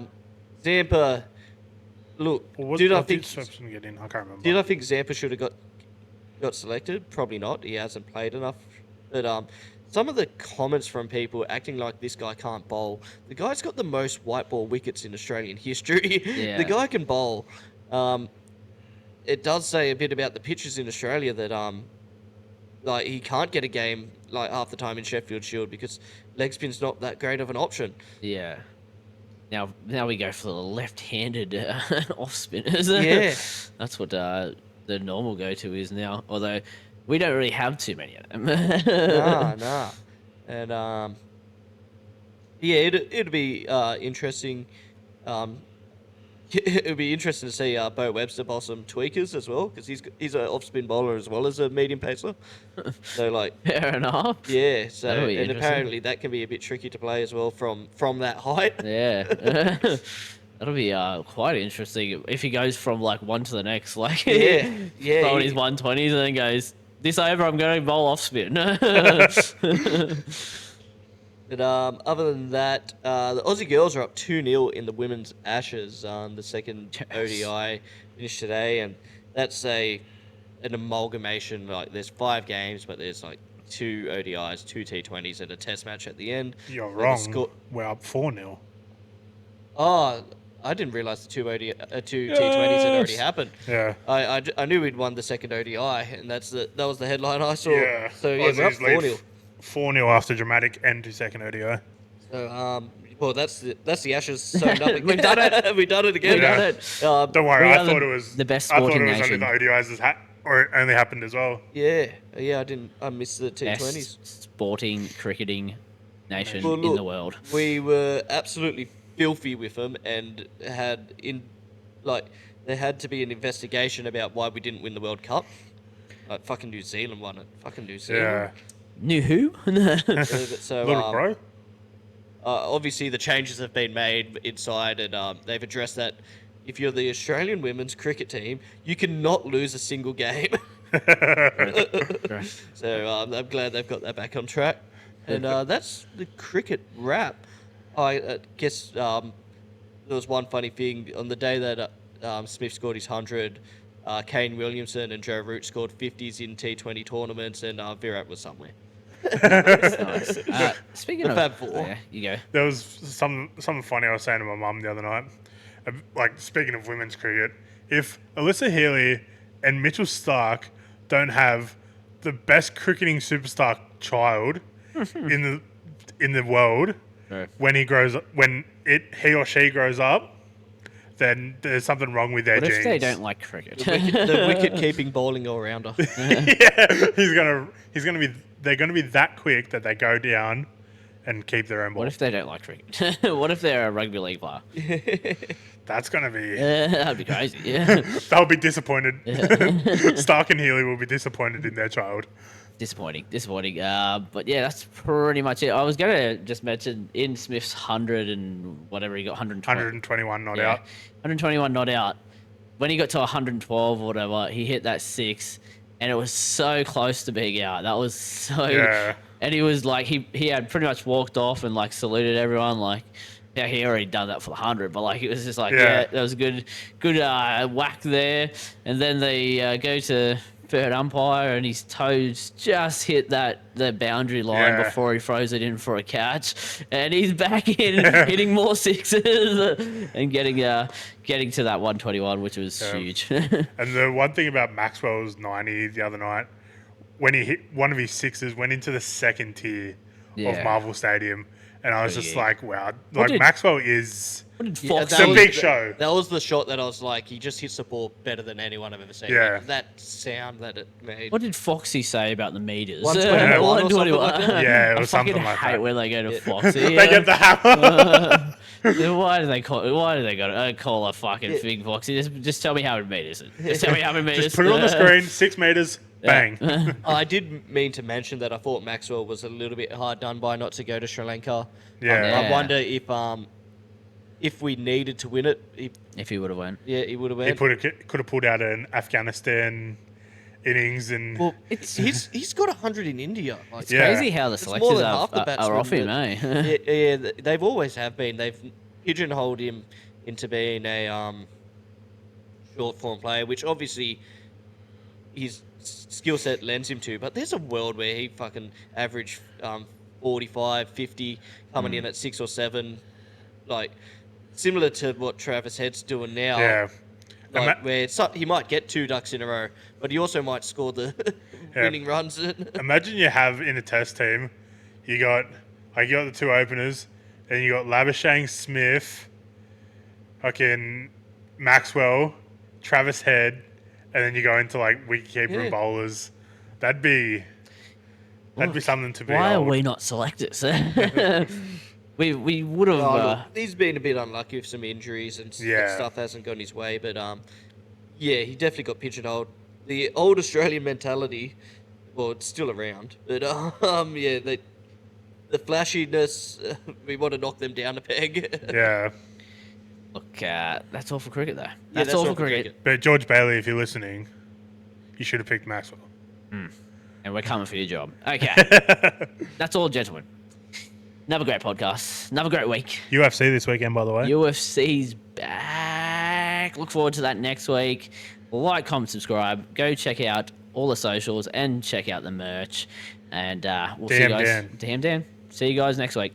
Zampa, look, Well, did I what think Swepson get in? I can't remember. did I think Zampa should have got selected? Probably not. He hasn't played enough. But some of the comments from people acting like this guy can't bowl. The guy's got the most white ball wickets in Australian history. Yeah. The guy can bowl. It does say a bit about the pitches in Australia that like he can't get a game like half the time in Sheffield Shield because leg spin's not that great of an option. Yeah. Now we go for the left-handed off spinners. Yeah. That's what the normal go-to is now. Although we don't really have too many of them. Nah. And yeah, it'd be interesting. It would be interesting to see Bo Webster bowl some tweakers as well because he's an off-spin bowler as well as a medium pacer. So like, Fair enough. yeah. So That'll be and interesting. apparently that can be a bit tricky to play as well from that height. Yeah. That'll be quite interesting if he goes from like one to the next, like Yeah. throwing he- his 120s and then goes, this over, I'm going to bowl off spin. But other than that, the Aussie girls are up 2-0 in the women's Ashes. The second ODI finished today, and that's an amalgamation. Like there's 5 games, but there's like 2 ODIs, 2 T20s, and a Test match at the end. You're And the wrong. We're up 4-0. Oh, I didn't realise the 2 T20s had already happened. Yeah. I knew we'd won the second ODI, and that was the headline I saw. Yeah. So yeah, we're up Aussies lead 4-0. 4-0 after dramatic end to second ODI. So well, that's the Ashes. So nothing. We've done it. We've done it again. We've done it. Don't worry, We I are thought it was the best I thought sporting it was nation. only the ODIs or it only happened as well. Yeah, I missed the T20s. Best sporting cricketing nation Well, in look, the world. We were absolutely filthy with them, and there had to be an investigation about why we didn't win the World Cup. Like fucking New Zealand won it. Fucking New Yeah. Zealand. Knew who? So Little bro. obviously the changes have been made inside, and they've addressed that. If you're the Australian women's cricket team, you cannot lose a single game. So I'm glad they've got that back on track. And that's the cricket wrap. I guess there was one funny thing on the day that Smith scored his 100. Kane Williamson and Joe Root scored 50s in T20 tournaments, and Virat was somewhere. Nice. Speaking The of Fab Four. yeah, you go. There was something funny I was saying to my mum the other night. Like, speaking of women's cricket, if Alyssa Healy and Mitchell Stark don't have the best cricketing superstar child in the world Right. when he or she grows up, then there's something wrong with their What genes. if they don't like cricket? The wicket-keeping bowling all-rounder. Yeah, they're gonna be that quick that they go down and keep their own ball. What if they don't like cricket? What if they're a rugby league player? That's gonna be. That'd be crazy. Yeah. They'll be disappointed. Stark and Healy will be disappointed in their child. Disappointing. But yeah, that's pretty much it. I was going to just mention in Smith's 100 and whatever he got, 120. 121 not Yeah, out. 121 not out. When he got to 112 or whatever, he hit that 6, and it was so close to being out. That was so. Yeah. And he was like, he had pretty much walked off and like saluted everyone. Like, yeah, he already done that for the 100, but like it was just like, Yeah. that was a good whack there. And then they go to third umpire, and his toes just hit the boundary line Yeah. before he throws it in for a catch, and he's back in hitting more sixes and getting to that 121, which was huge. And the one thing about Maxwell's 90 the other night, when he hit one of his sixes, went into the second tier of Marvel Stadium, and I was just like, wow, like Maxwell is. What did Yeah, Fox It's a do? big show. That was the shot that I was like, he just hits the ball better than anyone I've ever seen. Yeah. Like, that sound that it made. What did Foxy say about the meters? 121 or something like that? Yeah, it I was fucking something like hate that. when they go to Foxy. They get the hammer. Why do they gotta call a fucking thing Foxy? Just tell me how many meters. Just tell me how many meters. Just put it on the screen, 6 meters, bang. I did mean to mention that I thought Maxwell was a little bit hard done by not to go to Sri Lanka. Yeah. I wonder if we needed to win it, If he would have went. he would have He went. could have pulled out an Afghanistan innings and Well, he's got 100 in India. Like, It's Yeah. crazy how the It's more selectors than half the are off him, batsmen eh? yeah, they've always have been. They've pigeonholed him into being a short form player, which obviously his skill set lends him to. But there's a world where he fucking averaged 45, 50, coming in at 6 or 7, like similar to what Travis Head's doing now. yeah. Like where he might get 2 ducks in a row, but he also might score the winning runs. Imagine you have in a test team, you got the 2 openers, and you got Labuschagne, Smith, fucking Maxwell, Travis Head, and then you go into like wicketkeeper and bowlers. That'd be something to be. Why are we not selectors? we would have. Look, he's been a bit unlucky with some injuries and Yeah. stuff hasn't gone his way, but yeah, he definitely got pigeonholed. The old Australian mentality, well, it's still around, but yeah, the flashiness, we want to knock them down a peg. Yeah. Look, that's all for cricket, though. That's all for cricket. But George Bailey, if you're listening, you should have picked Maxwell. And we're coming for your job. Okay. That's all, gentlemen. Another great podcast. Another great week. UFC this weekend, by the way. UFC's back. Look forward to that next week. Like, comment, subscribe. Go check out all the socials and check out the merch. And we'll see you DM guys. Dan. DM Dan. See you guys next week.